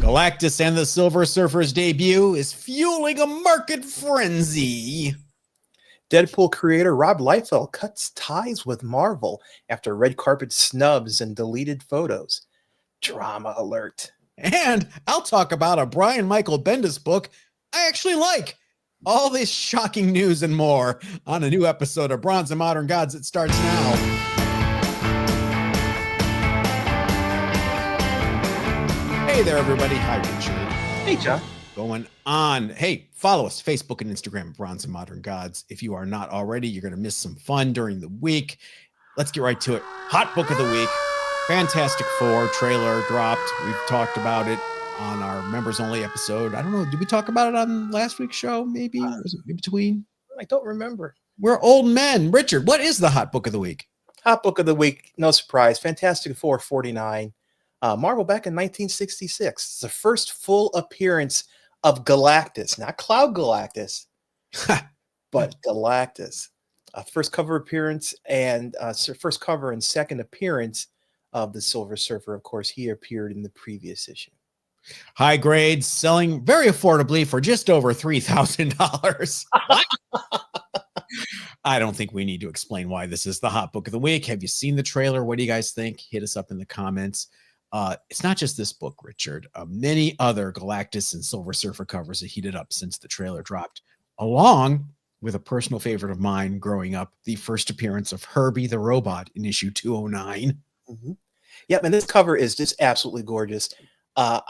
Galactus and the Silver Surfer's debut is fueling a market frenzy. Deadpool creator Rob Liefeld cuts ties with Marvel after red carpet snubs and deleted photos. Drama alert. And I'll talk about a Brian Michael Bendis book I actually like. All this shocking news and more on a new episode of Bronze and Modern Gods. It starts now. Hey there, everybody. Hi, Richard. Hey, John. Going on. Hey, follow us, Facebook and Instagram, Bronze and Modern Gods. If you are not already, you're going to miss some fun during the week. Let's get right to it. Hot book of the week. Fantastic Four trailer dropped. We've talked about it on our members only episode. I don't know. Did we talk about it on last week's show? Maybe was it in between? I don't remember. We're old men. Richard, what is the hot book of the week? Hot book of the week. No surprise. Fantastic Four 49. Marvel back in 1966. It's the first full appearance of Galactus, not Cloud Galactus, but Galactus. First cover appearance and first cover and second appearance of the Silver Surfer. Of course, he appeared in the previous issue. High grades, selling very affordably for just over $3,000. I don't think we need to explain why this is the hot book of the week. Have you seen the trailer? What do you guys think? Hit us up in the comments. It's not just this book, Richard. Many other Galactus and Silver Surfer covers have heated up since the trailer dropped, along with a personal favorite of mine growing up, the first appearance of Herbie the Robot in issue 209. Mm-hmm. Yep, and this cover is just absolutely gorgeous. I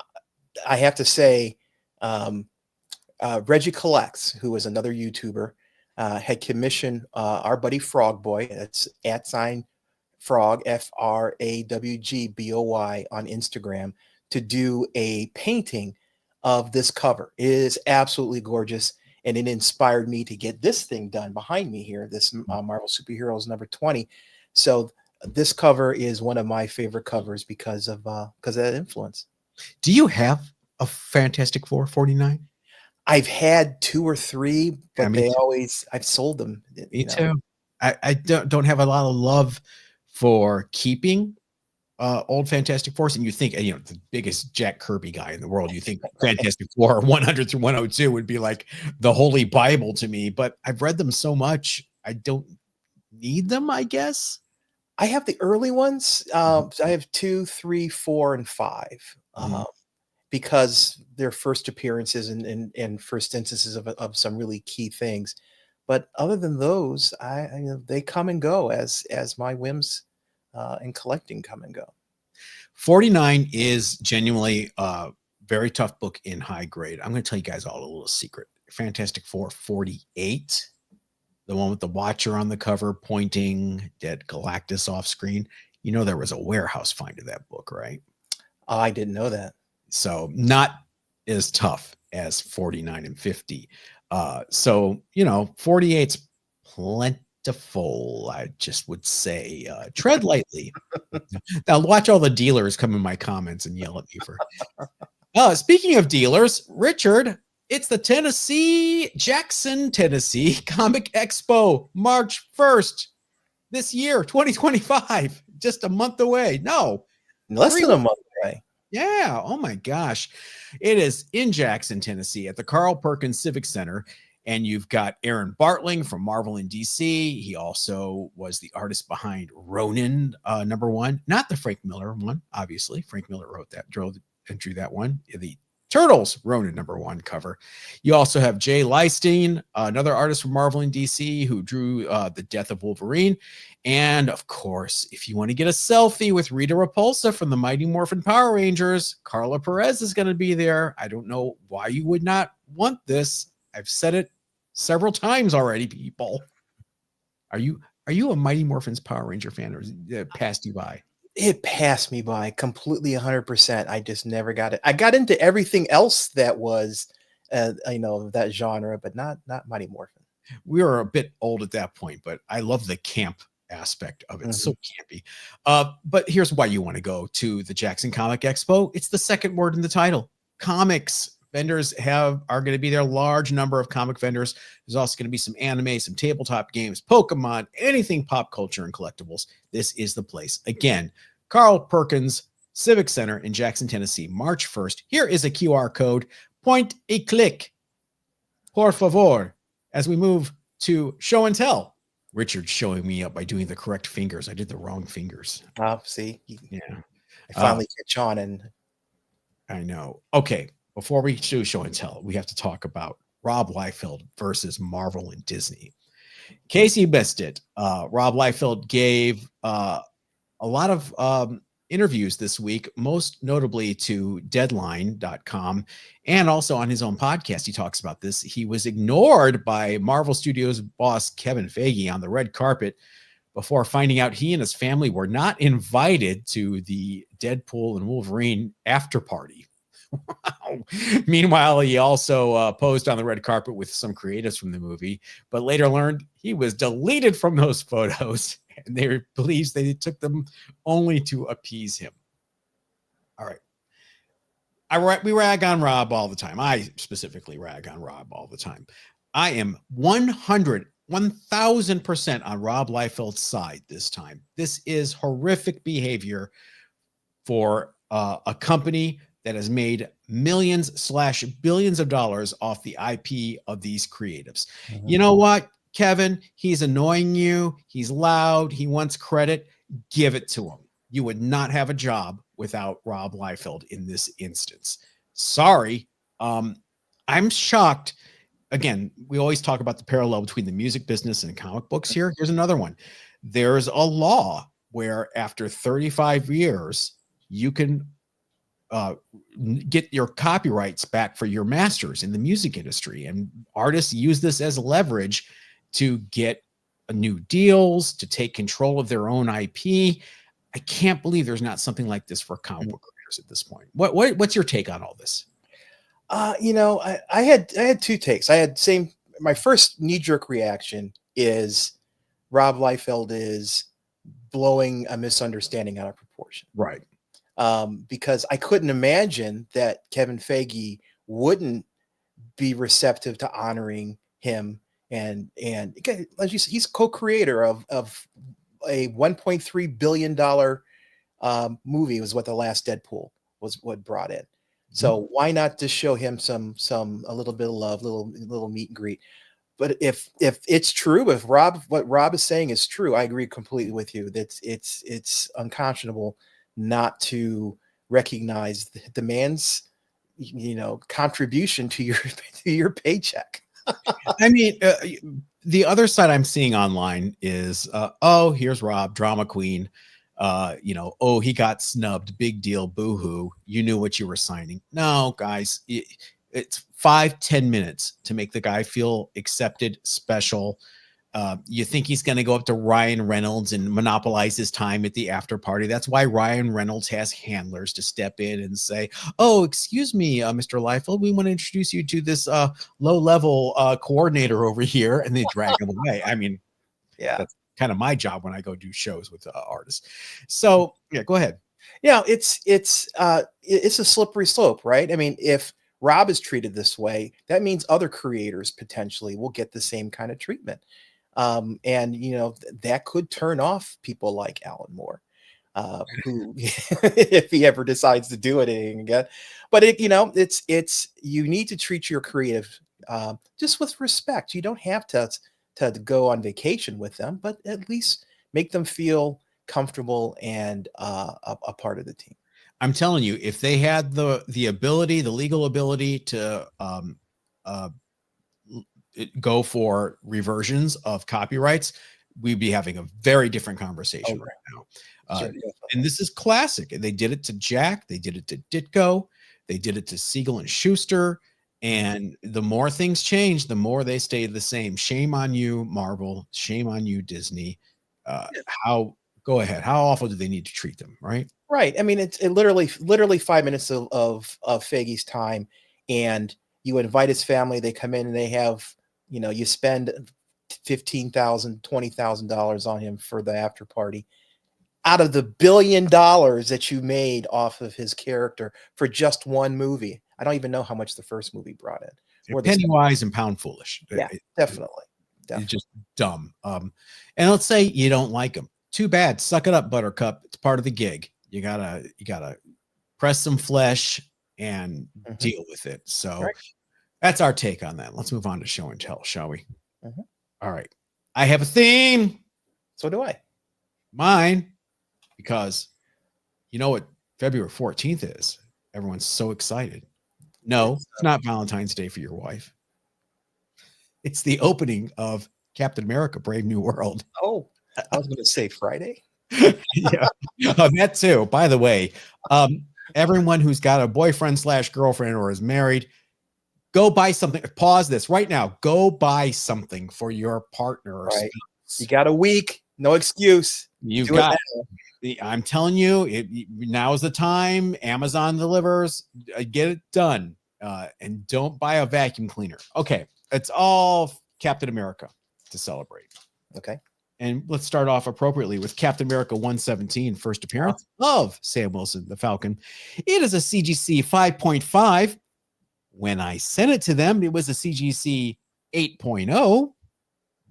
have to say, Reggie Collects, who is another YouTuber, had commissioned our buddy Frog Boy, that's @ Frog, FRAWGBOY on Instagram, to do a painting of this cover. It is absolutely gorgeous, and it inspired me to get this thing done behind me here, this Marvel Superheroes number 20. So this cover is one of my favorite covers because of that influence. Do you have a Fantastic Four 49? I've had 2 or 3, but Yeah, I've sold them. Me too. I don't have a lot of love for keeping old Fantastic Fours, and you think, the biggest Jack Kirby guy in the world, you think Fantastic Four 100 through 102 would be like the holy Bible to me, but I've read them so much, I don't need them, I guess. I have the early ones. I have 2, 3, 4, and 5 because they're first appearances and first instances of some really key things. But other than those, they come and go as my whims and collecting come and go. 49 is genuinely a very tough book in high grade. I'm going to tell you guys all a little secret. Fantastic Four 48, the one with the Watcher on the cover pointing at Galactus off screen. There was a warehouse find of that book, right? I didn't know that. So not as tough as 49 and 50. So 48's plentiful, I just would say. Tread lightly. Now watch all the dealers come in my comments and yell at me for. Speaking of dealers, Richard, it's the Jackson, Tennessee Comic Expo, March 1st this year, 2025. Just a month away. No, less than a month away. Yeah. Oh my gosh. It is in Jackson, Tennessee at the Carl Perkins Civic Center. And you've got Aaron Bartling from Marvel and DC. He also was the artist behind Ronin #1, not the Frank Miller one, obviously. Frank Miller wrote that, drew that one. The Turtles Ronin #1 cover. You also have Jay Leisten, another artist from Marvel and DC, who drew The Death of Wolverine. And of course, if you want to get a selfie with Rita Repulsa from the Mighty Morphin Power Rangers, Carla Perez is going to be there. I don't know why you would not want this. I've said it several times already, people. Are you a Mighty Morphin's Power Ranger fan, or it passed you by? It passed me by completely 100%. I just never got it. I got into everything else that was, that genre, but not Mighty Morphin. We were a bit old at that point, but I love the camp aspect of it. So campy. But here's why you want to go to the Jackson Comic Expo. It's the second word in the title, comics. Vendors are going to be there. Large number of comic vendors. There's also going to be some anime, some tabletop games, Pokemon, anything pop culture and collectibles. This is the place. Again, Carl Perkins Civic Center in Jackson, Tennessee, March 1st. Here is a QR code. Point y click. Por favor. As we move to show and tell. Richard's showing me up by doing the correct fingers. I did the wrong fingers. See, yeah. I finally catch on, and I know. Okay, before we do show and tell, we have to talk about Rob Liefeld versus Marvel and Disney. In case you missed it, Rob Liefeld gave a lot of interviews this week, most notably to Deadline.com, and also on his own podcast. He talks about this. He was ignored by Marvel Studios boss Kevin Feige on the red carpet before finding out he and his family were not invited to the Deadpool and Wolverine after party. Wow. Meanwhile, he also posed on the red carpet with some creatives from the movie, but later learned he was deleted from those photos, and they believes they took them only to appease him. All right. We rag on Rob all the time. I specifically rag on Rob all the time. I am 1000% on Rob Liefeld's side this time. This is horrific behavior for a company that has made millions/billions of dollars off the IP of these creatives. You know what, Kevin? He's annoying you. He's loud. He wants credit. Give it to him. You would not have a job without Rob Liefeld in this instance. Sorry. I'm shocked. Again, we always talk about the parallel between the music business and comic books here. Here's another one. There's a law where after 35 years, you can get your copyrights back for your masters in the music industry. And artists use this as leverage to get new deals, to take control of their own IP. I can't believe there's not something like this for comic book creators at this point. What's your take on all this? I had two takes. My first knee-jerk reaction is Rob Liefeld is blowing a misunderstanding out of proportion. Right. Because I couldn't imagine that Kevin Feige wouldn't be receptive to honoring him. And as you said, he's co-creator of a $1.3 billion movie was what the last Deadpool was what brought in. So why not just show him a little bit of love, little meet and greet? But if it's true, if what Rob is saying is true, I agree completely with you. That it's unconscionable not to recognize the man's contribution to your paycheck. I mean, the other side I'm seeing online is, here's Rob, drama queen. He got snubbed. Big deal. Boo-hoo. You knew what you were signing. No, guys, it's 5-10 minutes to make the guy feel accepted, special. You think he's going to go up to Ryan Reynolds and monopolize his time at the after party. That's why Ryan Reynolds has handlers to step in and say, oh, excuse me, Mr. Liefeld, we want to introduce you to this low-level coordinator over here, and they drag him away. I mean, yeah, that's kind of my job when I go do shows with artists. So yeah, go ahead. Yeah, it's a slippery slope, right? I mean, if Rob is treated this way, that means other creators potentially will get the same kind of treatment. And that could turn off people like Alan Moore, who, if he ever decides to do it again. But you need to treat your creative just with respect. You don't have to go on vacation with them, but at least make them feel comfortable and a part of the team. I'm telling you, if they had the ability, the legal ability to go for reversions of copyrights, we'd be having a very different conversation right now. And this is classic. They did it to Jack. They did it to Ditko. They did it to Siegel and Schuster. And the more things change, the more they stay the same. Shame on you, Marvel. Shame on you, Disney. Go ahead. How awful do they need to treat them? Right. Right. I mean, it's literally 5 minutes of Feige's time, and you invite his family. They come in and they have, you spend $15,000, $20,000 on him for the after party. Out of the $1 billion that you made off of his character for just one movie, I don't even know how much the first movie brought in. Penny wise and pound foolish. Yeah, definitely. It's just dumb. And let's say you don't like him. Too bad. Suck it up, Buttercup. It's part of the gig. You gotta press some flesh, and Mhm. deal with it. So Right. that's our take on that. Let's move on to show and tell, shall we? Mhm. All right. I have a theme. So do I. Mine, because you know what February 14th is. Everyone's so excited. No, it's not Valentine's Day for your wife. It's the opening of Captain America: Brave New World. Oh, I was going to say Friday. Yeah, that too. By the way, everyone who's got a boyfriend / girlfriend or is married, go buy something. Pause this right now. Go buy something for your partner or Right. spouse. You got a week. No excuse. You've Do got. it I'm telling you, now is the time. Amazon delivers. Get it done, and don't buy a vacuum cleaner. Okay, it's all Captain America to celebrate. Okay. And let's start off appropriately with Captain America 117, first appearance of Sam Wilson, the Falcon. It is a CGC 5.5. When I sent it to them, it was a CGC 8.0.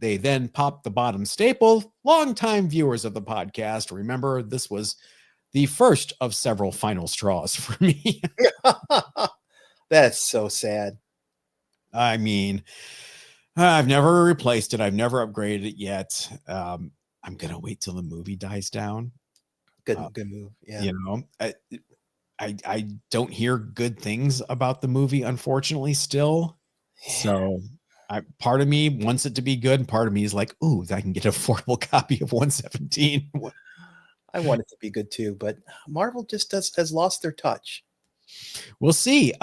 They then popped the bottom staple. Longtime viewers of the podcast remember this was the first of several final straws for me. That's so sad. I mean, I've never replaced it. I've never upgraded it yet. I'm gonna wait till the movie dies down. Good move. Yeah. You know, I don't hear good things about the movie, unfortunately, still. Yeah. So part of me wants it to be good, and part of me is like, ooh, I can get an affordable copy of 117. I want it to be good too, but Marvel just has lost their touch. We'll see.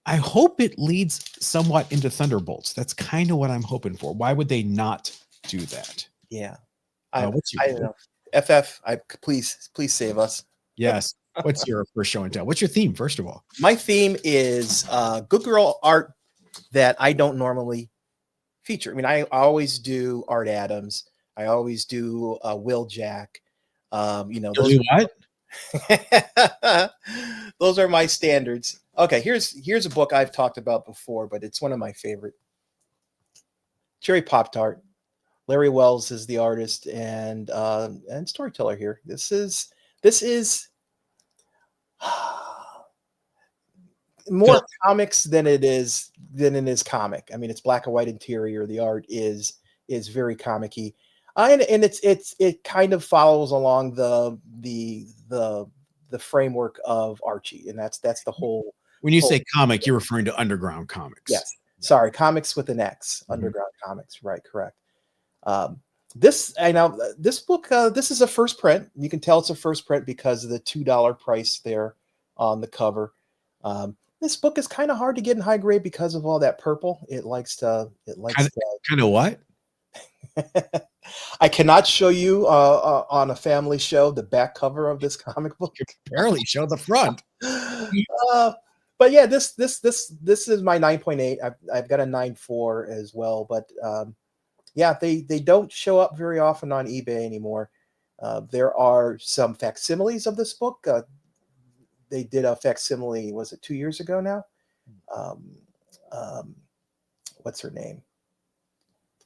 I hope it leads somewhat into Thunderbolts. That's kind of what I'm hoping for. Why would they not do that? Yeah. I don't know. FF, please save us. Yes. What's your first show and tell? What's your theme, first of all? My theme is good girl art that I don't normally feature. I mean, I always do Art Adams. I always do Will Jack. Those those are my standards. Okay, here's a book I've talked about before, but it's one of my favorite. Cherry Pop-Tart. Larry Wells is the artist and storyteller here. This is more comics than it is comic. I mean, it's black and white interior. The art is very comic-y. And it kind of follows along the framework of Archie, and that's the whole. When you say comic, you're referring to Underground Comics. Yes. Sorry, comics with an X. Mm-hmm. Underground Comics. Right. Correct. This book, this is a first print. You can tell it's a first print because of the $2 price there on the cover. This book is kind of hard to get in high grade because of all that purple. It likes kind of what? I cannot show you on a family show the back cover of this comic book. You can barely show the front. But yeah, this is my 9.8. I've got a 9.4 as well, but yeah, they don't show up very often on eBay anymore. There are some facsimiles of this book. They did a facsimile, was it 2 years ago now? What's her name?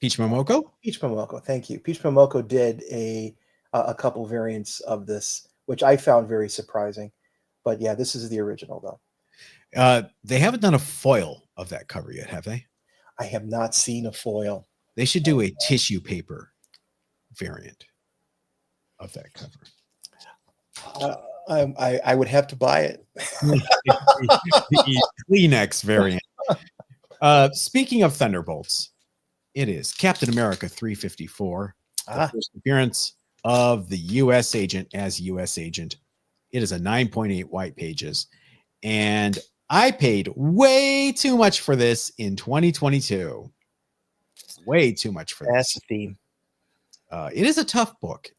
Peach Momoko? Peach Momoko, thank you. Peach Momoko did a couple variants of this, which I found very surprising. But yeah, this is the original, though. They haven't done a foil of that cover yet, have they? I have not seen a foil. They should do a tissue paper variant of that cover. I would have to buy it. The Kleenex variant. Speaking of Thunderbolts, it is Captain America 354, the first appearance of the U.S. agent as U.S. agent. It is a 9.8 white pages, and I paid way too much for this in 2022. Way too much for this. That's the theme. It is a tough book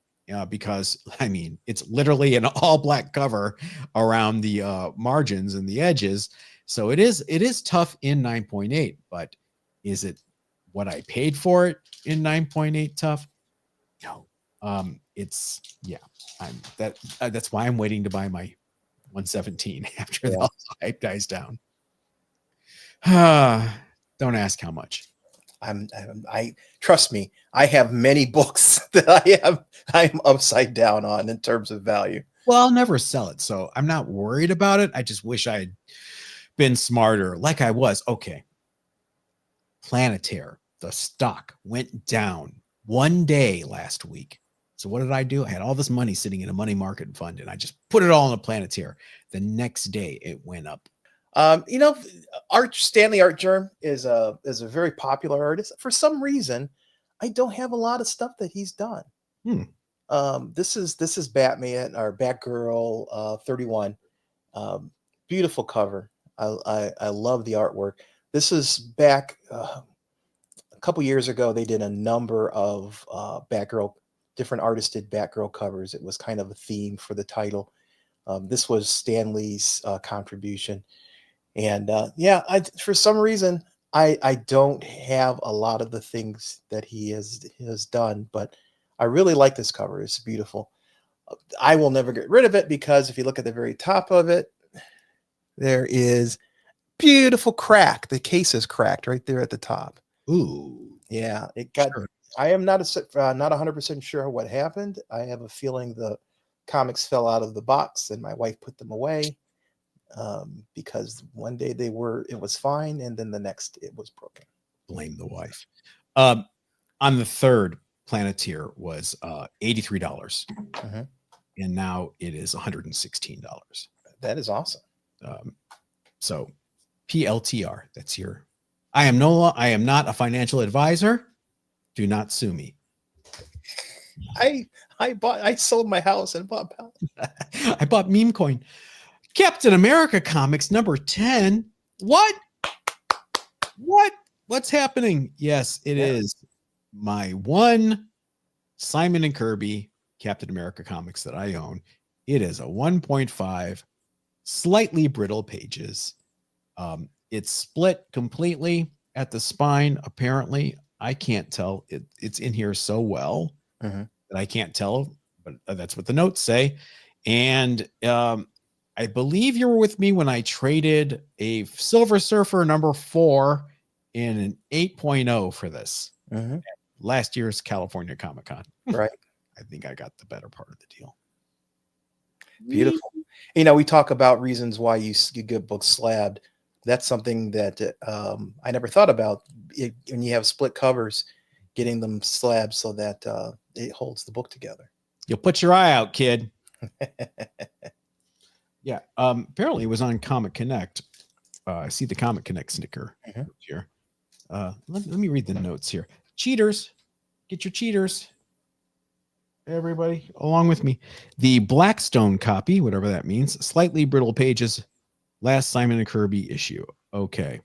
because, I mean, it's literally an all black cover around the margins and the edges. So it is tough in 9.8, but is it what I paid for it in 9.8 tough? No. That's why I'm waiting to buy my 117 after the hype dies down. Don't ask how much. I trust me. I have many books that I'm upside down on in terms of value. Well, I'll never sell it, so I'm not worried about it. I just wish I had been smarter like I was. Okay. Planetaire, the stock went down one day last week. So what did I do? I had all this money sitting in a money market fund and I just put it all in a Planetaire. The next day it went up. You know, Stanley Art Germ is a very popular artist. For some reason, I don't have a lot of stuff that he's done. This is Batman or Batgirl 31. Beautiful cover. I love the artwork. This is back a couple years ago. They did a number of Batgirl. Different artists did Batgirl covers. It was kind of a theme for the title. This was Stanley's contribution. And yeah, for some reason, I don't have a lot of the things that he has done, but I really like this cover. It's beautiful. I will never get rid of it because if you look at the very top of it, there is beautiful crack. The case is cracked right there at the top. Ooh, yeah, it got. Sure. I am not 100% sure what happened. I have a feeling the comics fell out of the box and my wife put them away. Because one day it was fine, and then the next it was broken. Blame the wife. On the third, Planeteer was $83, and now it is $116. That is awesome. So, PLTR. That's your. I am not a financial advisor. Do not sue me. I sold my house and bought. I bought meme coin. Captain America comics number 10. What? What's happening? Yes, it is my one Simon and Kirby Captain America comics that I own. It is a 1.5, slightly brittle pages. It's split completely at the spine. Apparently, I can't tell. It's in here so well that I can't tell, but that's what the notes say. And I believe you were with me when I traded a Silver Surfer number 4 in an 8.0 for this. Last year's California Comic-Con. Right. I think I got the better part of the deal. Beautiful. You know, we talk about reasons why you get books slabbed. That's something that I never thought about. When you have split covers, getting them slabbed so that it holds the book together. You'll put your eye out, kid. Yeah. Apparently it was on Comic Connect. I see the Comic Connect sticker here. Let me read the notes here. Cheaters, get your cheaters. Everybody along with me. The Blackstone copy, whatever that means, slightly brittle pages, last Simon and Kirby issue. Okay.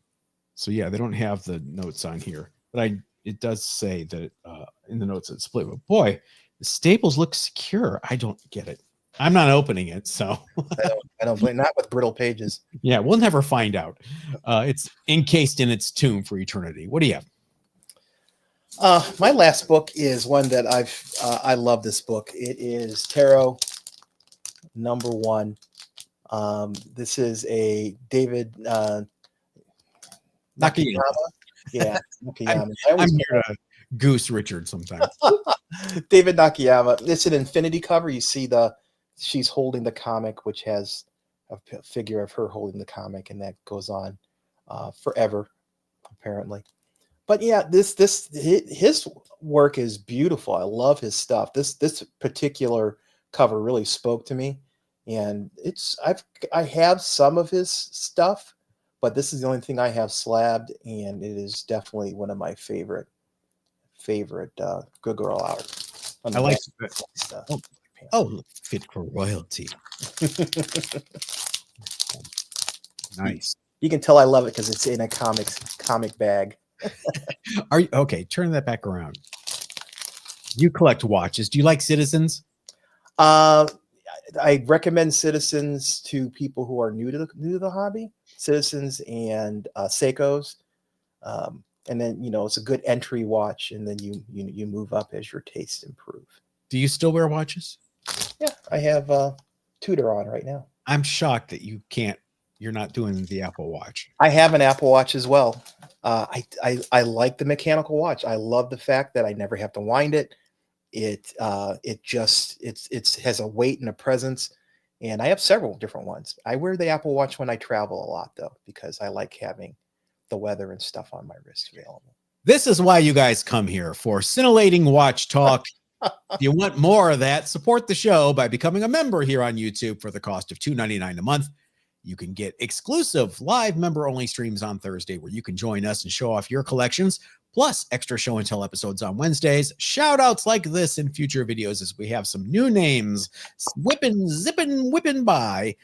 So yeah, they don't have the notes on here, but it does say that in the notes it's split. But boy, the staples look secure. I don't get it. I'm not opening it, so I don't blame. Not with brittle pages. Yeah, we'll never find out. It's encased in its tomb for eternity. What do you have? My last book is one that I love. This book. It is Tarot number 1. This is a David Nakayama. Yeah, Nakayama. I'm here to goose Richard sometimes. David Nakayama. It's an infinity cover. You see she's holding the comic, which has a figure of her holding the comic, and that goes on forever, apparently. But yeah, his work is beautiful. I love his stuff. This particular cover really spoke to me, and I have some of his stuff, but this is the only thing I have slabbed, and it is definitely one of my favorite Good Girl art. I like stuff. Oh, fit for royalty. Nice. You can tell I love it because it's in a comic bag. Are you okay? Turn that back around. You collect watches. Do you like Citizens? I recommend Citizens to people who are new to the hobby. Citizens and Seiko's, and then it's a good entry watch, and then you move up as your tastes improve. Do you still wear watches? Yeah, I have Tudor on right now. I'm shocked that you're not doing the Apple Watch. I have an Apple Watch as well. I like the mechanical watch. I love the fact that I never have to wind it. It has a weight and a presence. And I have several different ones. I wear the Apple Watch when I travel a lot, though, because I like having the weather and stuff on my wrist available. This is why you guys come here, for scintillating watch talk. If you want more of that, support the show by becoming a member here on YouTube for the cost of $2.99 a month. You can get exclusive live member-only streams on Thursday where you can join us and show off your collections, plus extra show and tell episodes on Wednesdays, shout-outs like this in future videos as we have some new names whipping by.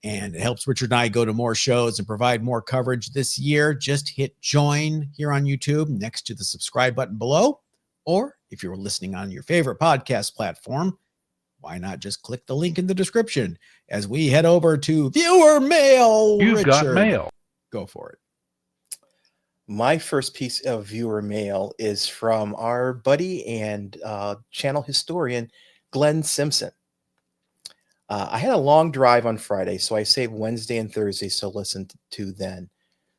And it helps Richard and I go to more shows and provide more coverage this year. Just hit join here on YouTube next to the subscribe button below. Or if you're listening on your favorite podcast platform, why not just click the link in the description as we head over to viewer mail? You've got mail. Go for it. My first piece of viewer mail is from our buddy and channel historian, Glenn Simpson. I had a long drive on Friday, so I saved Wednesday and Thursday to listen to then.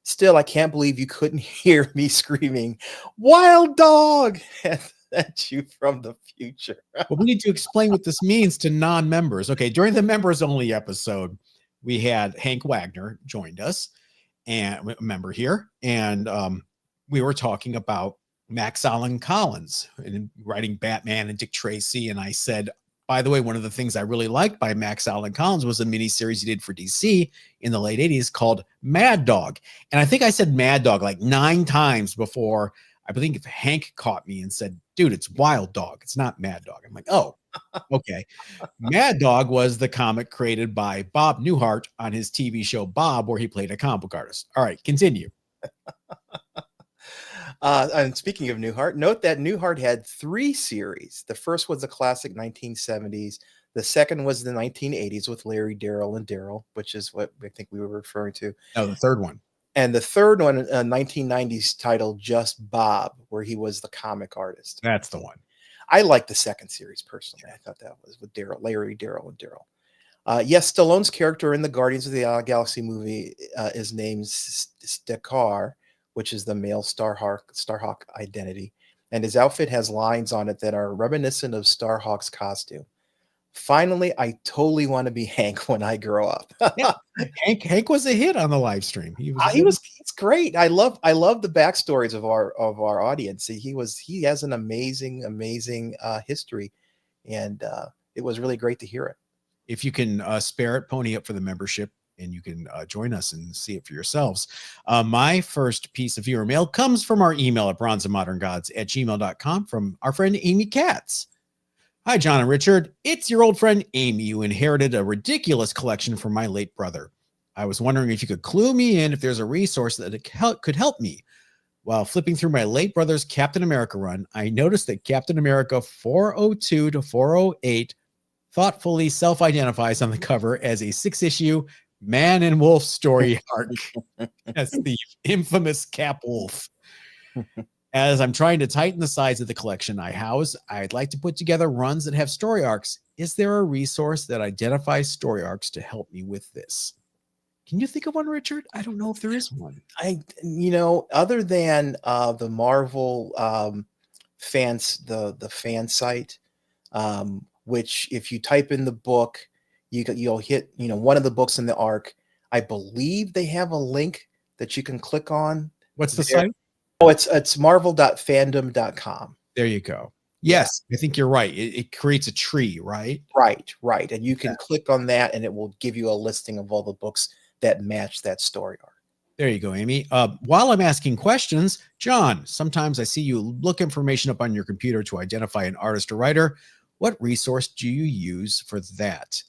Still, I can't believe you couldn't hear me screaming, "Wild dog!" at you from the future. Well, we need to explain what this means to non-members. Okay, during the members-only episode, we had Hank Wagner joined us, and a member here, and we were talking about Max Allan Collins and writing Batman and Dick Tracy, and I said, by the way, one of the things I really liked by Max Allan Collins was a miniseries he did for DC in the late 80s called Mad Dog. And I think I said Mad Dog like 9 times before I believe Hank caught me and said, dude, it's Wild Dog. It's not Mad Dog. I'm like, oh, okay. Mad Dog was the comic created by Bob Newhart on his TV show Bob, where he played a comic book artist. All right, continue. And speaking of Newhart, note that Newhart had 3 series. The first was a classic 1970s. The second was the 1980s with Larry, Daryl, and Daryl, which is what I think we were referring to. Oh, the third one. And the third one, 1990s, titled Just Bob, where he was the comic artist. That's the one. I like the second series personally. I thought that was with Daryl, Larry, Daryl, and Daryl. Yes, Stallone's character in the Guardians of the Galaxy movie is named Stakar, which is the male Starhawk identity. And his outfit has lines on it that are reminiscent of Starhawk's costume. Finally, I totally want to be Hank when I grow up. Yeah, Hank was a hit on the live stream. It's great. I love the backstories of our audience. He has an amazing history, and it was really great to hear it. If you can spare it, pony up for the membership, and you can join us and see it for yourselves. My first piece of viewer mail comes from our email at bronzeandmoderngods@gmail.com from our friend Amy Katz. Hi, John and Richard. It's your old friend Amy, who inherited a ridiculous collection from my late brother. I was wondering if you could clue me in if there's a resource that could help me. While flipping through my late brother's Captain America run, I noticed that Captain America 402 to 408 thoughtfully self-identifies on the cover as a 6-issue man and wolf story arc as the infamous Cap Wolf. As I'm trying to tighten the size of the collection I house, I'd like to put together runs that have story arcs. Is there a resource that identifies story arcs to help me with this? Can you think of one, Richard? I don't know if there is one. Other than the Marvel fans, the fan site, which if you type in the book, you'll hit one of the books in the arc. I believe they have a link that you can click on. What's the site? Oh, it's marvel.fandom.com. There you go. Yes, I think you're right. It creates a tree, right? Right. And you can click on that and it will give you a listing of all the books that match that story arc. There you go, Amy. While I'm asking questions, John, sometimes I see you look information up on your computer to identify an artist or writer. What resource do you use for that?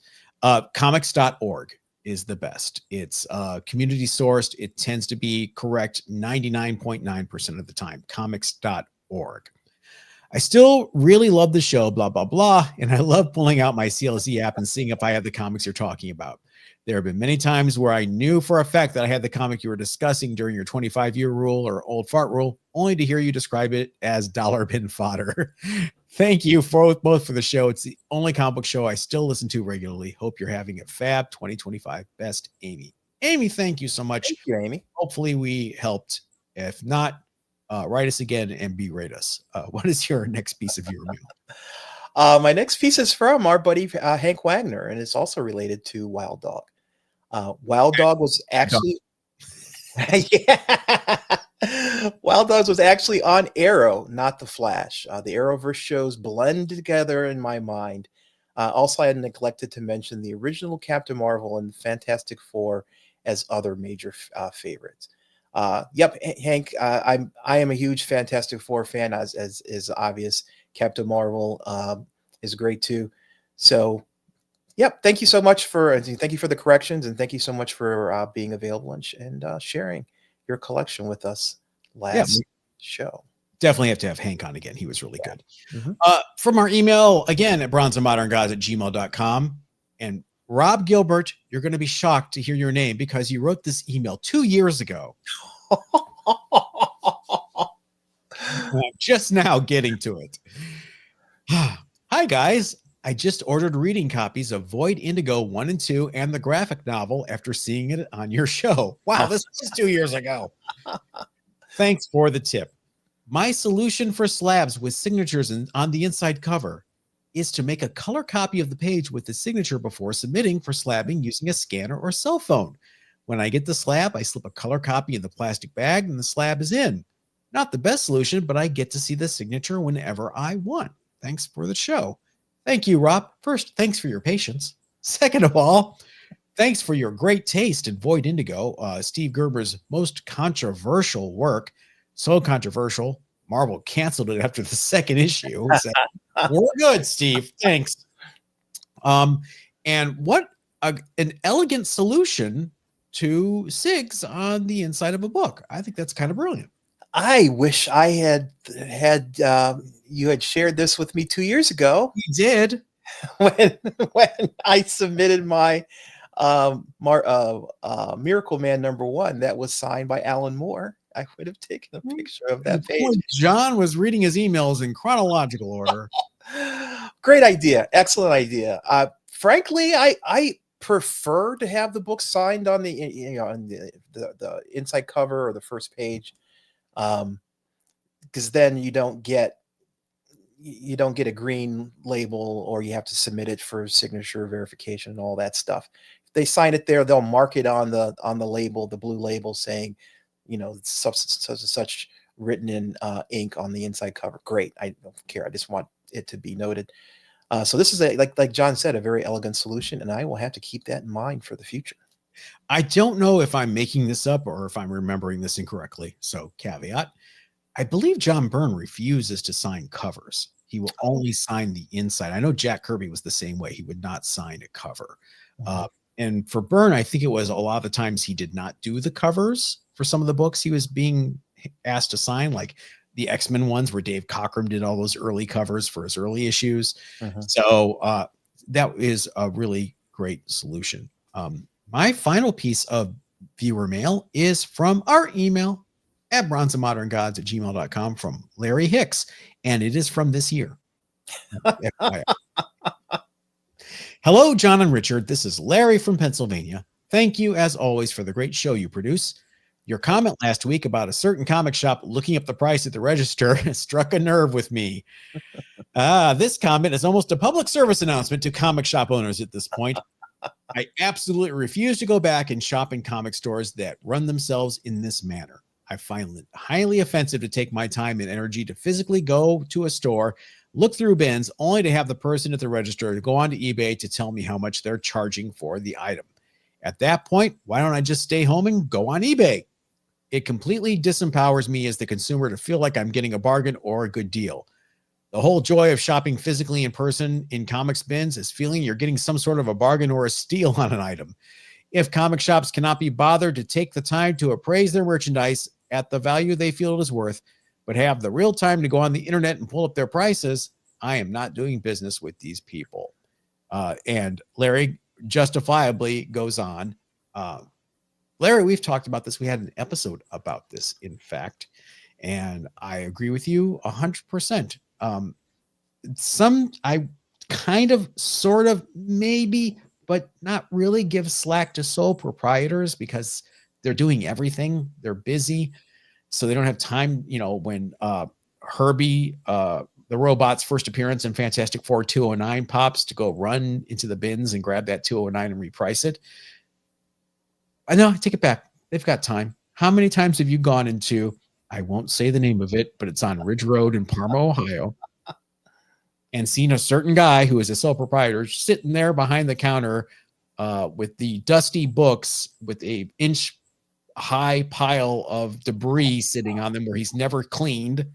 Comics.org is the best. It's community sourced. It tends to be correct 99.9% of the time. Comics.org. I still really love the show, blah, blah, blah. And I love pulling out my CLZ app and seeing if I have the comics you're talking about. There have been many times where I knew for a fact that I had the comic you were discussing during your 25-year rule or old fart rule, only to hear you describe it as dollar bin fodder. Thank you both for the show. It's the only comic book show I still listen to regularly. Hope you're having a fab 2025. Best, Amy. Amy, thank you so much. Thank you, Amy. Hopefully we helped. If not, write us again and berate us. What is your next piece of your mail? My next piece is from our buddy Hank Wagner, and it's also related to Wild Dog. Wild Dog was actually, yeah. Wild Dogs was actually on Arrow, not the Flash. The Arrowverse shows blend together in my mind. Also, I had neglected to mention the original Captain Marvel and Fantastic Four as other major favorites. Yep, Hank, I am a huge Fantastic Four fan, as is obvious. Captain Marvel is great too. So, yep, thank you so much thank you for the corrections, and thank you so much for being available and sharing your collection with us last show. Definitely have to have Hank on again. He was really good. Mm-hmm. From our email again at bronzeandmoderngods@gmail.com. And Rob Gilbert, you're going to be shocked to hear your name because you wrote this email 2 years ago. I'm just now getting to it. Hi, guys. I just ordered reading copies of Void Indigo 1 and 2 and the graphic novel after seeing it on your show. Wow, this was 2 years ago. Thanks for the tip. My solution for slabs with signatures on the inside cover is to make a color copy of the page with the signature before submitting for slabbing using a scanner or cell phone. When I get the slab, I slip a color copy in the plastic bag and the slab is in. Not the best solution, but I get to see the signature whenever I want. Thanks for the show. Thank you, Rob. First, thanks for your patience. Second of all, thanks for your great taste in Void Indigo, Steve Gerber's most controversial work. So controversial, Marvel canceled it after the second issue. So, we're good, Steve. Thanks. And what an elegant solution to SIGs on the inside of a book. I think that's kind of brilliant. I wish I had you had shared this with me 2 years ago. You did when I submitted my Miracle Man #1 that was signed by Alan Moore. I would have taken a picture of that page. John was reading his emails in chronological order. Great idea. Excellent idea. Frankly, I prefer to have the book signed on the on the inside cover or the first page, because then you don't get a green label, or you have to submit it for signature verification and all that stuff. If they sign it there, they'll mark it on the label, the blue label, saying, such and such written in ink on the inside cover. Great. I don't care. I just want it to be noted. So this is like John said, a very elegant solution, and I will have to keep that in mind for the future. I don't know if I'm making this up or if I'm remembering this incorrectly. So caveat, I believe John Byrne refuses to sign covers. He will only sign the inside. I know Jack Kirby was the same way. He would not sign a cover. Mm-hmm. And for Byrne, I think it was a lot of the times he did not do the covers for some of the books he was being asked to sign, like the X-Men ones where Dave Cockrum did all those early covers for his early issues. Mm-hmm. So that is a really great solution. My final piece of viewer mail is from our email at bronzeandmoderngods@gmail.com from Larry Hicks, and it is from this year. Hello, John and Richard. This is Larry from Pennsylvania. Thank you, as always, for the great show you produce. Your comment last week about a certain comic shop looking up the price at the register struck a nerve with me. This comment is almost a public service announcement to comic shop owners at this point. I absolutely refuse to go back and shop in comic stores that run themselves in this manner. I find it highly offensive to take my time and energy to physically go to a store, look through bins, only to have the person at the register to go onto eBay to tell me how much they're charging for the item. At that point, why don't I just stay home and go on eBay? It completely disempowers me as the consumer to feel like I'm getting a bargain or a good deal. The whole joy of shopping physically in person in comics bins is feeling you're getting some sort of a bargain or a steal on an item. If comic shops cannot be bothered to take the time to appraise their merchandise at the value they feel it is worth, but have the real time to go on the internet and pull up their prices, I am not doing business with these people. And Larry justifiably goes on. Larry, we've talked about this. We had an episode about this, in fact, and I agree with you 100%. I kind of, sort of, maybe, but not really give slack to sole proprietors because they're doing everything. They're busy, so they don't have time. When Herbie the robot's first appearance in Fantastic Four 209 pops to go run into the bins and grab that 209 and reprice it. I know, I take it back. They've got time. How many times have you gone into, I won't say the name of it, but it's on Ridge Road in Parma, Ohio, and seen a certain guy who is a sole proprietor sitting there behind the counter with the dusty books with a inch high pile of debris sitting on them where he's never cleaned,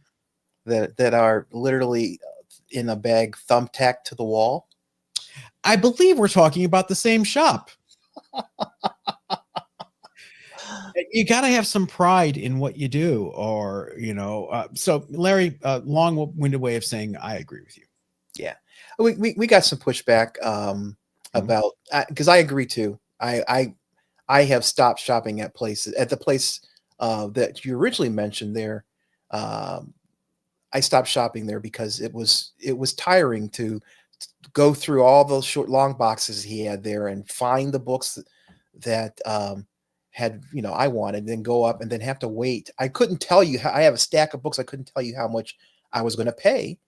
that are literally in a bag thumbtacked to the wall? I believe we're talking about the same shop. You got to have some pride in what you do, or, you know, so Larry, long-winded way of saying I agree with you. Yeah. We got some pushback about, because I agree too. I have stopped shopping at the place that you originally mentioned there. I stopped shopping there because it was tiring to go through all those long boxes he had there and find the books that had, you know, I wanted, then go up and then have to wait. I couldn't tell you I have a stack of books. I couldn't tell you how much I was going to pay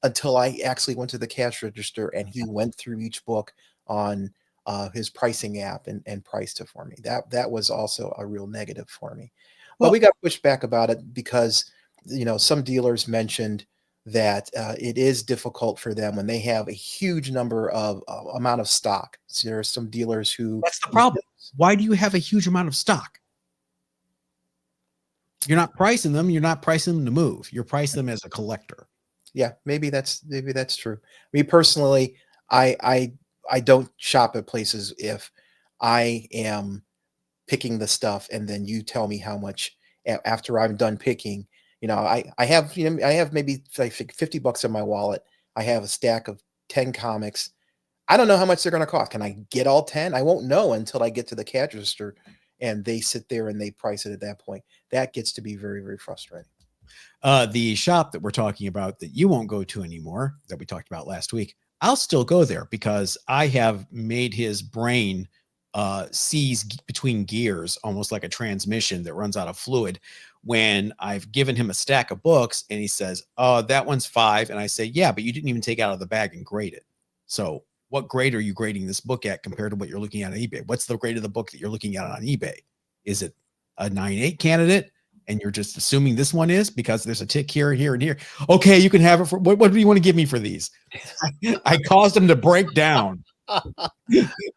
until I actually went to the cash register and he went through each book on his pricing app and priced it for me. That was also a real negative for me. But we got pushed back about it because, you know, some dealers mentioned that it is difficult for them when they have a huge number of amount of stock. So there are some dealers who... That's the problem. Why do you have a huge amount of stock? You're not pricing them. You're not pricing them to move. You're pricing them as a collector. Yeah, maybe that's true. Me personally, I don't shop at places if I am picking the stuff and then you tell me how much after I'm done picking. You know, I have maybe like $50 in my wallet. I have a stack of 10 comics. I don't know how much they're going to cost. Can I get all 10? I won't know until I get to the cash register and they sit there and they price it at that point. That gets to be very, very frustrating. The shop that we're talking about that you won't go to anymore, that we talked about last week, I'll still go there because I have made his brain seize between gears, almost like a transmission that runs out of fluid. When I've given him a stack of books and he says, oh, that one's 5. And I say, yeah, but you didn't even take it out of the bag and grade it. So what grade are you grading this book at compared to what you're looking at on eBay? What's the grade of the book that you're looking at on eBay? Is it a 9.8 candidate? And you're just assuming this one is because there's a tick here and here and here. Okay, you can have it for what do you want to give me for these? I caused him to break down.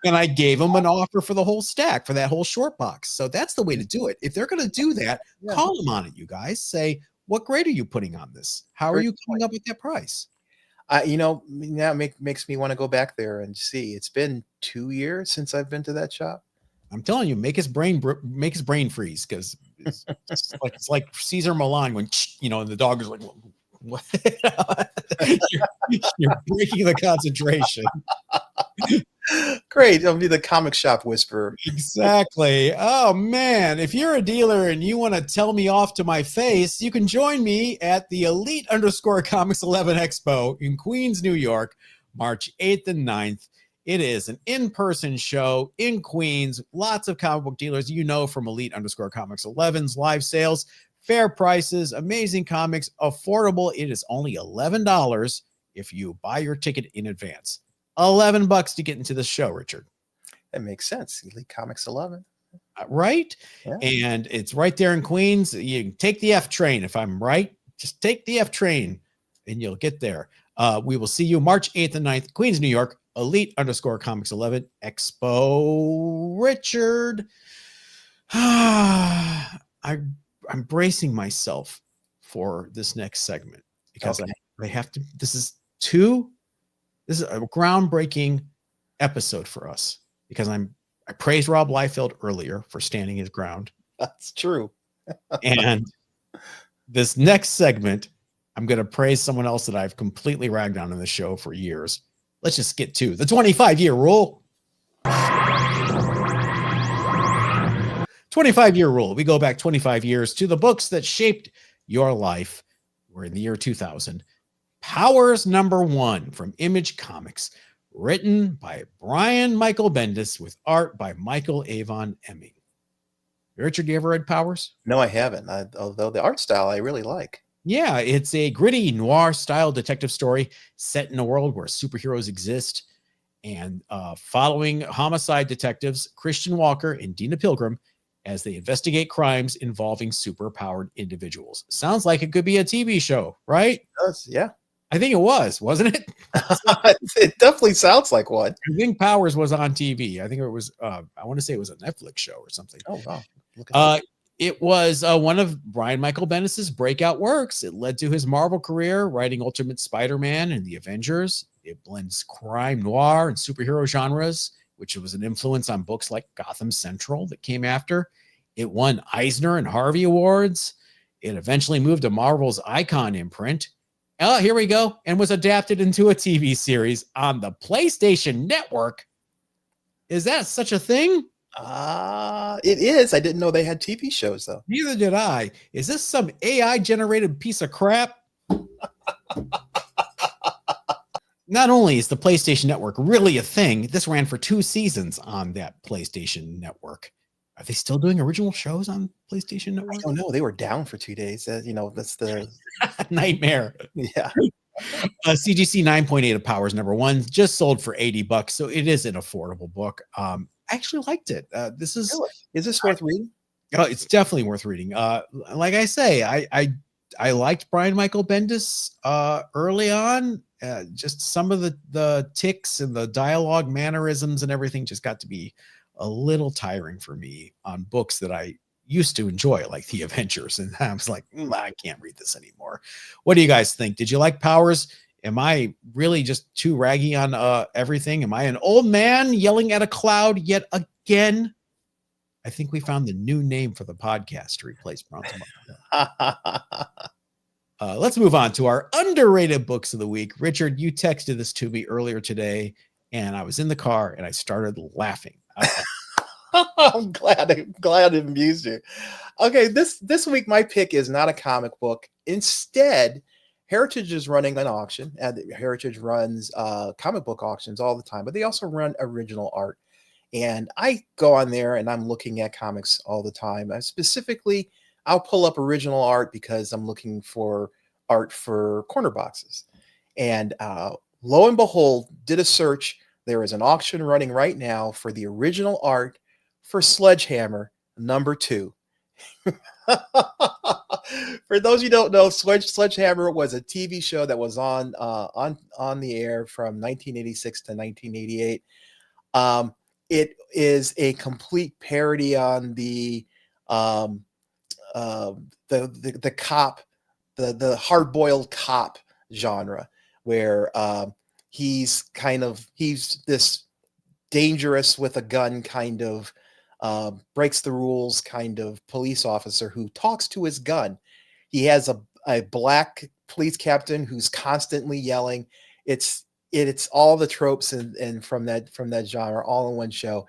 And I gave him an offer for the whole stack for that whole short box. So that's the way to do it. If they're going to do that, call them on it, you guys. Say, what grade are you putting on this? How are you coming up with that price? You know, now makes me want to go back there and see. It's been 2 years since I've been to that shop. I'm telling you, make his brain freeze, because it's like Caesar Milan when, you know, and the dog is like, what? you're breaking the concentration. Great. I'll be the comic shop whisperer. Exactly. Oh man, if you're a dealer and you want to tell me off to my face, you can join me at the Elite_Comics 11 Expo in Queens, New York, March 8th and 9th. It is an in-person show in Queens. Lots of comic book dealers, you know, from Elite_Comics 11's live sales, fair prices, amazing comics, affordable. It is only $11 if you buy your ticket in advance. $11 to get into the show, Richard. That makes sense. Elite Comics 11. Right? Yeah. And it's right there in Queens. You can take the F train. If I'm right, just take the F train and you'll get there. We will see you March 8th and 9th, Queens, New York, Elite_Comics 11 Expo. Richard, I'm bracing myself for this next segment because I have to. This is a groundbreaking episode for us because I praised Rob Liefeld earlier for standing his ground. That's true. And this next segment, I'm going to praise someone else that I've completely ragged on in the show for years. Let's just get to the 25-year rule. 25-year rule. We go back 25 years to the books that shaped your life. We're in the year 2000. Powers #1 from Image Comics, written by Brian Michael Bendis with art by Michael Avon Oeming. Richard, you ever read Powers? No, I haven't. Although the art style I really like. Yeah, it's a gritty noir style detective story set in a world where superheroes exist, and following homicide detectives Christian Walker and Dina Pilgrim as they investigate crimes involving superpowered individuals. Sounds like it could be a TV show, right? It does, yeah. I think it was, wasn't it? It definitely sounds like one. I think Powers was on TV. I think it was, I want to say it was a Netflix show or something. Oh, wow. Look at that. It was one of Brian Michael Bendis's breakout works. It led to his Marvel career, writing Ultimate Spider-Man and the Avengers. It blends crime, noir, and superhero genres, which was an influence on books like Gotham Central that came after. It won Eisner and Harvey Awards. It eventually moved to Marvel's Icon imprint. Oh, here we go. And was adapted into a TV series on the PlayStation Network. Is that such a thing? It is. I didn't know they had TV shows, though. Neither did I. Is this some AI generated piece of crap? Not only is the PlayStation Network really a thing, this ran for 2 seasons on that PlayStation Network. Are they still doing original shows on PlayStation Network? I don't know. They were down for 2 days. That's the nightmare. Yeah. CGC 9.8 of Powers #1 just sold for $80, so it is an affordable book. I actually liked it. Is this worth reading? Oh, it's definitely worth reading. Like I say, I liked Brian Michael Bendis early on. Just some of the ticks and the dialogue mannerisms and everything just got to be a little tiring for me on books that I used to enjoy, like the Avengers. And I was like, I can't read this anymore. What do you guys think? Did you like Powers? Am I really just too raggy on everything? Am I an old man yelling at a cloud yet again? I think we found the new name for the podcast to replace Bronson. Let's move on to our underrated books of the week. Richard, you texted this to me earlier today, and I was in the car and I started laughing. I'm glad it amused you. Okay, this week my pick is not a comic book. Instead, Heritage is running an auction. Heritage runs comic book auctions all the time, but they also run original art. And I go on there and I'm looking at comics all the time. Specifically, I'll pull up original art because I'm looking for art for corner boxes. And lo and behold, did a search. There is an auction running right now for the original art for Sledge Hammer #2. For those you don't know, Sledge Hammer was a TV show that was on the air from 1986 to 1988. It is a complete parody on the cop, the hard-boiled cop genre, where he's this dangerous with a gun kind of breaks the rules kind of police officer who talks to his gun. He has a black police captain who's constantly yelling. It's all the tropes and from that genre all in one show.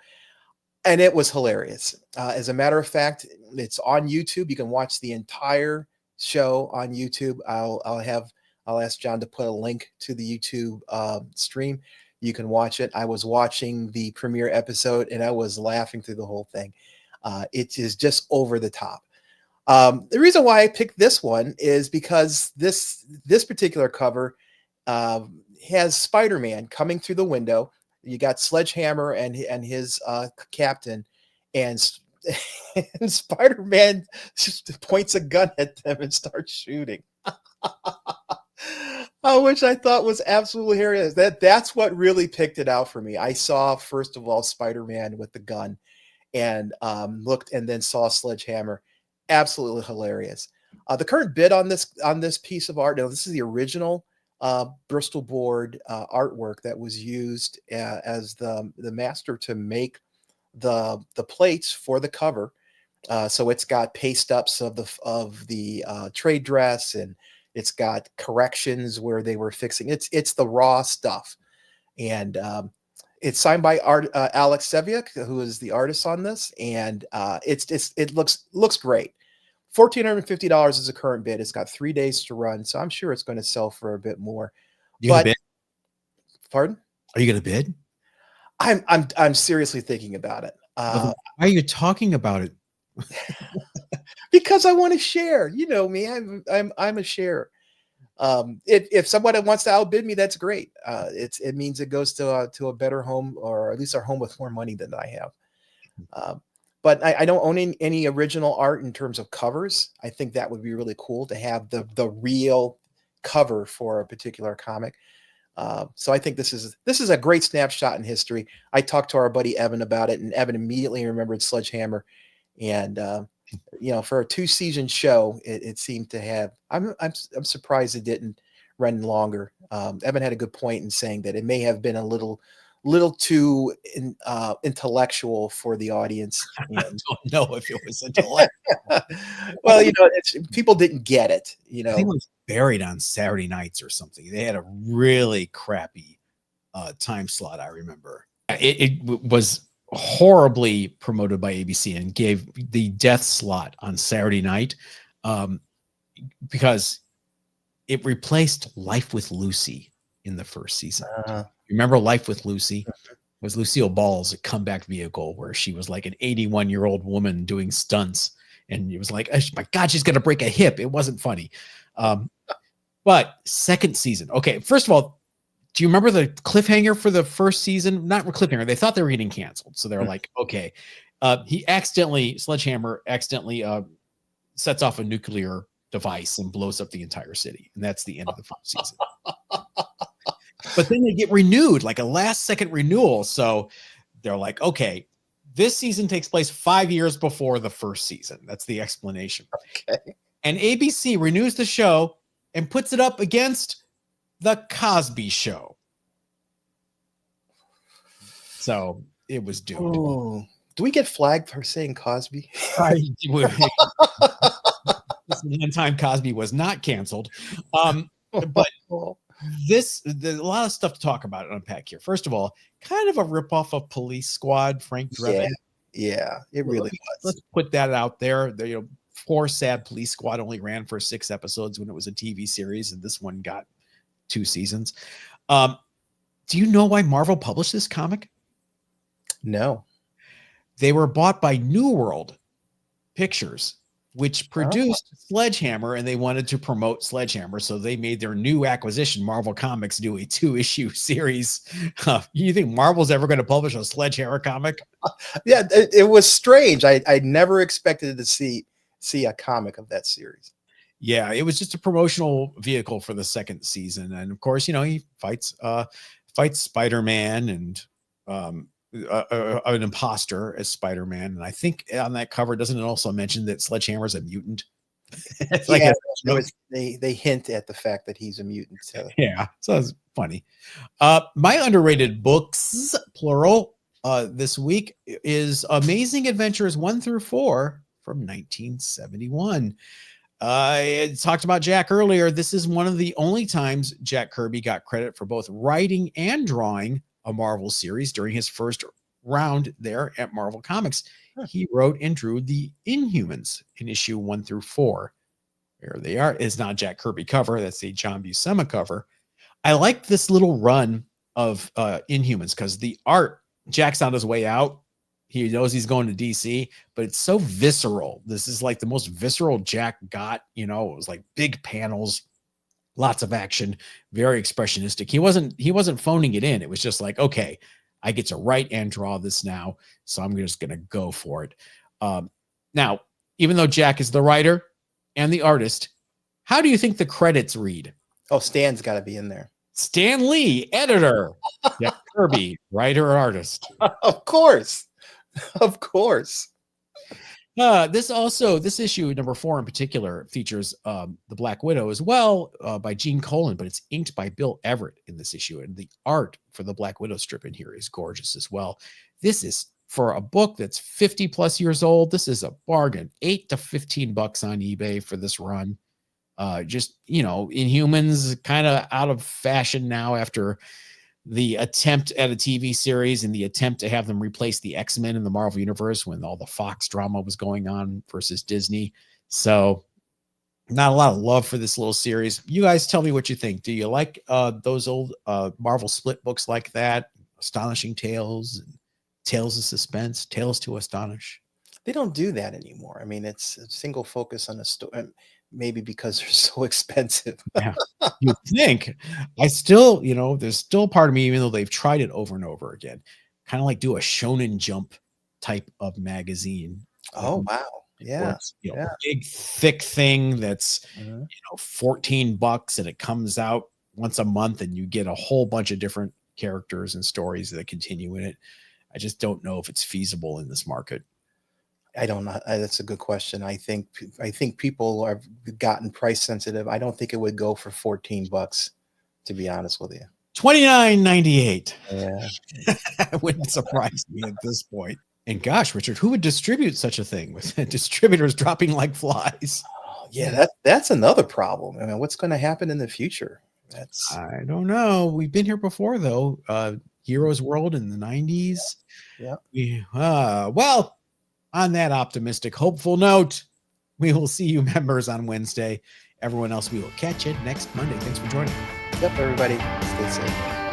And it was hilarious. As a matter of fact, it's on YouTube. You can watch the entire show on YouTube. I'll ask John to put a link to the YouTube stream. You can watch it. I was watching the premiere episode and I was laughing through the whole thing. It is just over the top. The reason why I picked this one is because this particular cover has Spider-Man coming through the window. You got Sledge Hammer and his captain, and Spider-Man just points a gun at them and starts shooting. Which I thought was absolutely hilarious. That's what really picked it out for me. I saw, first of all, Spider-Man with the gun and looked and then saw Sledgehammer. Absolutely hilarious. The current bid on this piece of art, now this is the original Bristol board artwork that was used as the master to make the plates for the cover. So it's got paste ups of the trade dress, and it's got corrections where they were fixing. It's the raw stuff, and it's signed by Alex Saviuk, who is the artist on this, and it looks great. $1,450 is a current bid. It's got 3 days to run, so I'm sure it's going to sell for a bit more. You gonna bid? Pardon? Are you going to bid? I'm seriously thinking about it. Why are you talking about it? Because I want to share. You know me. I'm a sharer. If somebody wants to outbid me, that's great. It means it goes to a better home, or at least our home with more money than I have. But I don't own any original art in terms of covers. I think that would be really cool to have the real cover for a particular comic. So I think this is a great snapshot in history. I talked to our buddy Evan about it, and Evan immediately remembered Sledge Hammer. And for a 2-season show, it seemed to have. I'm surprised it didn't run longer. Evan had a good point in saying that it may have been a little too intellectual for the audience. I don't know if it was intellectual. Well, people didn't get it. I think it was buried on Saturday nights or something. They had a really crappy time slot, I remember. It was horribly promoted by ABC and gave the death slot on Saturday night because it replaced Life with Lucy in the first season. Remember Life with Lucy? It was Lucille Ball's a comeback vehicle where she was like an 81-year-old woman doing stunts. And it was like, oh my God, she's going to break a hip. It wasn't funny. But second season. Okay, first of all, do you remember the cliffhanger for the first season? Not cliffhanger. They thought they were getting canceled. So they're like, okay. Sledge Hammer accidentally sets off a nuclear device and blows up the entire city. And that's the end of the first season. But then they get renewed, like a last-second renewal. So they're like, okay, this season takes place 5 years before the first season. That's the explanation. Okay. And ABC renews the show and puts it up against The Cosby Show. So it was doomed. Oh, do we get flagged for saying Cosby? This one time Cosby was not canceled. But there's a lot of stuff to talk about and unpack here. First of all, kind of a ripoff of Police Squad, Frank Drebin. Yeah, it really was. Let's put that out there. Poor sad Police Squad only ran for 6 episodes when it was a TV series, and this one got 2 seasons. Do you know why Marvel published this comic? No. They were bought by New World Pictures, which produced Sledge Hammer, and they wanted to promote Sledge Hammer, so they made their new acquisition, Marvel Comics, do a 2-issue series. You think Marvel's ever going to publish a Sledge Hammer comic? Yeah, it was strange. I never expected to see a comic of that series. Yeah, it was just a promotional vehicle for the second season, and of course, he fights Spider-Man and an imposter as Spider-Man. And I think on that cover, doesn't it also mention that Sledgehammer's a mutant? It's like they hint at the fact that he's a mutant. So. Yeah, so it's funny. My underrated books, plural, this week is Amazing Adventures 1 through 4 from 1971. I talked about Jack earlier. This is one of the only times Jack Kirby got credit for both writing and drawing a Marvel series during his first round there at Marvel Comics. He wrote and drew the Inhumans in issue 1 through 4. There they are. It's not a Jack Kirby cover. That's a John Buscema cover. I like this little run of Inhumans because the art, Jack's on his way out. He knows he's going to DC, but it's so visceral. This is like the most visceral Jack got. It was like big panels, lots of action, very expressionistic. He wasn't phoning it in. It was just like, okay, I get to write and draw this now, so I'm just going to go for it. Now, even though Jack is the writer and the artist, how do you think the credits read? Oh, Stan's got to be in there. Stan Lee, editor. Jack Kirby, writer and artist. Of course. Of course. This issue, number 4 in particular, features the Black Widow as well by Gene Colan, but it's inked by Bill Everett in this issue. And the art for the Black Widow strip in here is gorgeous as well. This is, for a book that's 50 plus years old, this is a bargain. $8 to $15 on eBay for this run. Inhumans kind of out of fashion now after the attempt at a TV series and the attempt to have them replace the X-Men in the Marvel Universe when all the Fox drama was going on versus Disney. So not a lot of love for this little series. You guys tell me what you think. Do you like those old Marvel split books like that? Astonishing Tales, and Tales of Suspense, Tales to Astonish? They don't do that anymore. I mean, it's a single focus on a story, maybe because they're so expensive. Yeah. You think I still, there's still part of me, even though they've tried it over and over again, kind of like do a Shonen Jump type of magazine. Oh, wow. Where Yeah. it's, Yeah. big, thick thing that's, Mhm. $14 and it comes out once a month and you get a whole bunch of different characters and stories that continue in it. I just don't know if it's feasible in this market. I don't know. That's a good question. I think people have gotten price sensitive. I don't think it would go for $14, to be honest with you. $29.98. Yeah. It wouldn't surprise me at this point. And gosh, Richard, who would distribute such a thing with distributors dropping like flies? Oh, yeah, that's another problem. I mean, what's going to happen in the future? I don't know. We've been here before, though. Heroes World in the 90s. Yeah. Well, on that optimistic, hopeful note, we will see you members on Wednesday. Everyone else, we will catch you next Monday. Thanks for joining. Yep, everybody, stay safe.